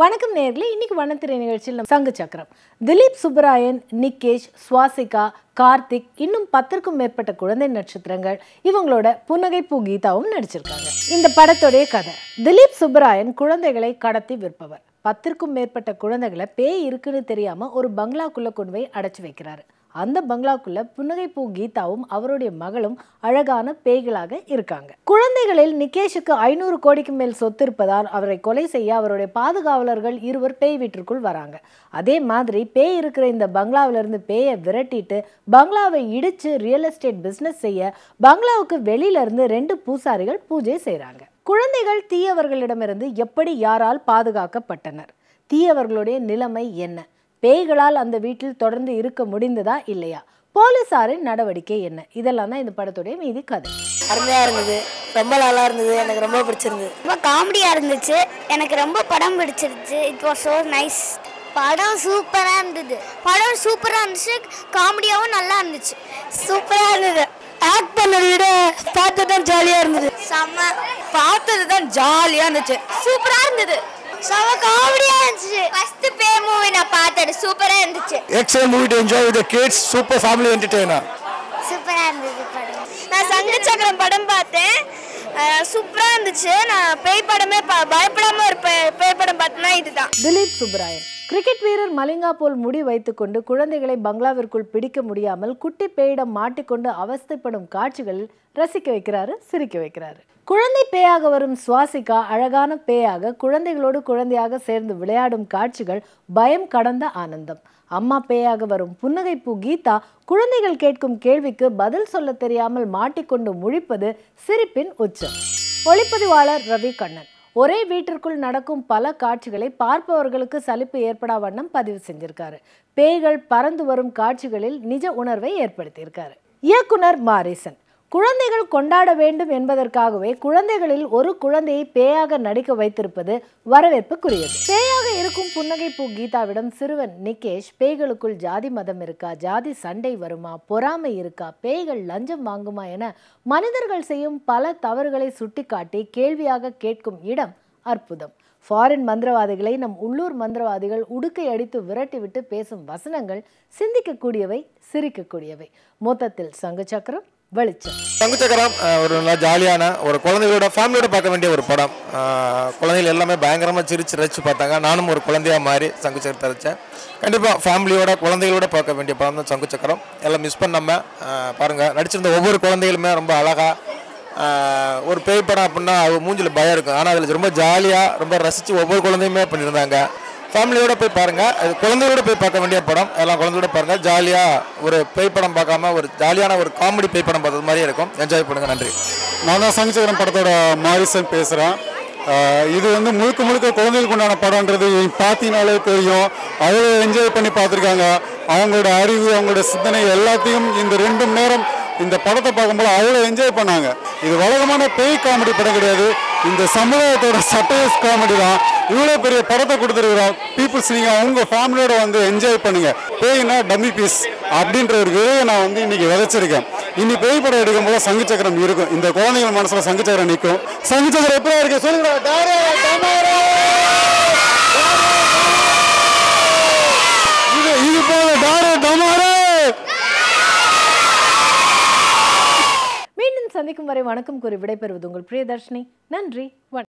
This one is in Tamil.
வணக்கம் நேயர்களே, இன்னைக்கு வண்ணத்திரை நிகழ்ச்சியில் சங்கு சக்கரம் திலீப் சுப்பராயன், நிகேஷ், சுவாசிகா, கார்த்திக் இன்னும் 10க்கும் மேற்பட்ட குழந்தை நட்சத்திரங்கள் இவங்களோட புன்னகை பூ கீதாவும் நடிச்சிருக்காங்க. இந்த படத்தோடைய கதை, திலீப் சுப்பராயன் குழந்தைகளை கடத்தி விற்பவர். 10க்கும் மேற்பட்ட குழந்தைகளை பேய் இருக்குன்னு தெரியாம ஒரு பங்களாக்குள்ள கொண்டு போய் அடைச்சு வைக்கிறாரு. அந்த பங்களாக்குள்ள புன்னகை பூ கீதாவும் அவருடைய மகளும் அழகான பேய்களாக இருக்காங்க. குழந்தைகளில் நிகேஷுக்கு 500 கோடிக்கு மேல் சொத்து இருப்பதால் அவரை கொலை செய்ய அவருடைய பாதுகாவலர்கள் இருவர் பேய் வீட்டிற்குள் வராங்க. அதே மாதிரி பேய் இருக்கிற இந்த பங்களாவிலிருந்து பேயை விரட்டிட்டு பங்களாவை இடிச்சு ரியல் எஸ்டேட் பிசினஸ் செய்ய பங்களாவுக்கு வெளியில இருந்து 2 பூசாரிகள் பூஜை செய்யறாங்க. குழந்தைகள் தீயவர்களிடமிருந்து எப்படி யாரால் பாதுகாக்கப்பட்டனர்? தீயவர்களுடைய நிலைமை என்ன? பேய்களால் அந்த வீட்டில் தொடர்ந்து இருக்க முடிந்ததா இல்லையா? போலீசாரின் நடவடிக்கை என்ன? இதெல்லாம் தான் இந்த படத்துடைய மீதி கதை. அருமையா இருந்தது, ரொம்ப நல்லா இருந்தது, எனக்கு ரொம்ப பிடிச்சிருந்தது. ரொம்ப காமெடியா இருந்துச்சு, எனக்கு ரொம்ப படம் பிடிச்சிருச்சு. It was so nice. படம் சூப்பரா இருந்தது, காமெடியாவும் நல்லா இருந்துச்சு, சூப்பரா இருந்தது. ஆக்ட் பண்ணதை விட பார்த்தது தான் ஜாலியா இருந்தது. செம்ம, பார்த்தது தான் ஜாலியா இருந்துச்சு, சூப்பரா இருந்தது, செம காமெடியா இருந்துச்சு. ஃபர்ஸ்ட் பேய் மூவி நான் பார்த்தது, சூப்பரா இருந்துச்சு. Excellent movie to enjoy with the kids, super family entertainer. சூப்பரா இருந்தது படம். நான் சங்கு சக்கரம் படம் பார்த்தேன், சூப்பரா இருந்துச்சு. நான் பேய் படமே பயப்படாம இருப்பேன். பேய் படம் பார்த்தனா இதுதான். திலீப் சுப்பராயன் கிரிக்கெட் வீரர் மலிங்கா போல் முடி வைத்துக்கொண்டு குழந்தைகளை பங்களாவிற்குள் பிடிக்க முடியாமல் குட்டி பேயிடம் மாட்டிக்கொண்டு அவஸ்தைப்படும் காட்சிகளில் ரசிக்க வைக்கிறாரு, சிரிக்க வைக்கிறாரு. குழந்தை பேயாக வரும் சுவாசிகா அழகான பேயாக குழந்தைகளோடு குழந்தையாக சேர்ந்து விளையாடும் காட்சிகள் பயம் கடந்த ஆனந்தம். அம்மா பேயாக வரும் புன்னகை பூ கீதா குழந்தைகள் கேட்கும் கேள்விக்கு பதில் சொல்ல தெரியாமல் மாட்டிக்கொண்டு முழிப்பது சிரிப்பின் உச்சம். ஒளிப்பதிவாளர் ரவி கண்ணன் ஒரே வீட்டிற்குள் நடக்கும் பல காட்சிகளை பார்ப்பவர்களுக்கு சலிப்பு ஏற்படா வண்ணம் பதிவு செஞ்சிருக்காரு. பேய்கள் பறந்து வரும் காட்சிகளில் நிஜ உணர்வை ஏற்படுத்தியிருக்காரு. இயக்குனர் மாரிசன் குழந்தைகள் கொண்டாட வேண்டும் என்பதற்காகவே குழந்தைகளில் ஒரு குழந்தையை பேயாக நடிக்க வைத்திருப்பது வரவேற்புக்குரியது. பேயாக இருக்கும் புன்னகை பூ கீதாவிடம் சிறுவன் நிகேஷ் பேய்களுக்குள் ஜாதி மதம் இருக்கா, ஜாதி சண்டை வருமா, பொறாமை இருக்கா, பேய்கள் லஞ்சம் வாங்குமா என மனிதர்கள் செய்யும் பல தவறுகளை சுட்டிக்காட்டி கேள்வியாக கேட்கும் இடம் அற்புதம். ஃபாரின் மந்திரவாதிகளை நம் உள்ளூர் மந்திரவாதிகள் உடுக்கை அடித்து விரட்டிவிட்டு பேசும் வசனங்கள் சிந்திக்கக்கூடியவை, சிரிக்கக்கூடியவை. மொத்தத்தில் சங்கு சக்கரம் வெளிச்சம். சங்கு சக்கரம் ஒரு நல்லா ஜாலியான ஒரு குழந்தைகளோட ஃபேமிலியோட பார்க்க வேண்டிய ஒரு படம். குழந்தைகள் எல்லாமே பயங்கரமாக சிரிச்சு ரசிச்சு பார்த்தாங்க. நானும் ஒரு குழந்தையாக மாறி சங்கு சக்கரத்தை ரசித்தேன். கண்டிப்பாக ஃபேமிலியோட குழந்தைகளோட பார்க்க வேண்டிய படம் தான் சங்கு சக்கரம். எல்லாம் மிஸ் பண்ணாமல் பாருங்கள். நடிச்சிருந்த ஒவ்வொரு குழந்தைகளுமே ரொம்ப அழகாக ஒரு பேய் படம் அப்படின்னா அது மூஞ்சில் பயம் இருக்கும். ஆனால் அதில் ரொம்ப ஜாலியாக ரொம்ப ரசித்து ஒவ்வொரு குழந்தையுமே பண்ணியிருந்தாங்க. ஃபேமிலியோட போய் பாருங்கள், அது குழந்தையோட போய் பார்க்க வேண்டிய படம். எல்லாம் குழந்தையோட பாருங்கள். ஜாலியாக ஒரு பேய் படம் பார்க்காம ஒரு ஜாலியான ஒரு காமெடி பேய் படம் பார்த்தது மாதிரியே இருக்கும். என்ஜாய் பண்ணுங்கள். நன்றி. நான் தான் சங்கு சக்கரம் படத்தோட மாரிசன் பேசுகிறேன். இது வந்து முழுக்க குழந்தைகளுக்கு உண்டான படம்ன்றது பார்த்தீங்கனாலே தெரியும். அவ்வளோ என்ஜாய் பண்ணி பார்த்துருக்காங்க. அவங்களோட அறிவு, அவங்களோட சிந்தனை எல்லாத்தையும் இந்த 2 மணி நேரம் இந்த படத்தை பார்க்கும்போது அவ்வளோ என்ஜாய் பண்ணாங்க. இது வழக்கமான பேய் காமெடி படம் கிடையாது, இந்த சமுதாயத்தோட சட்டையஸ் காமெடி தான். இவ்வளோ பெரிய படத்தை கொடுத்துருக்குறோம். பீப்புள்ஸ் நீங்கள் அவங்க ஃபேமிலியோட வந்து என்ஜாய் பண்ணுங்க. பேய்னா டம்மி பீஸ் அப்படின்ற ஒரு விதையை நான் வந்து இன்னைக்கு விதைச்சிருக்கேன். இனி பேய் படம் எடுக்கும்போது சங்கு சக்கரம் இருக்கும். இந்த குழந்தைகள் மனசுல சங்கு சக்கரம் நிற்கும். சங்கு சக்கரம் எப்படியா இருக்கு சொல்லுங்க. இது போல டாரே டமாரே. மீண்டும் சந்திக்கும் வரை வணக்கம் கூறி விடைபெறுவது உங்கள் பிரியதர்ஷினி. நன்றி.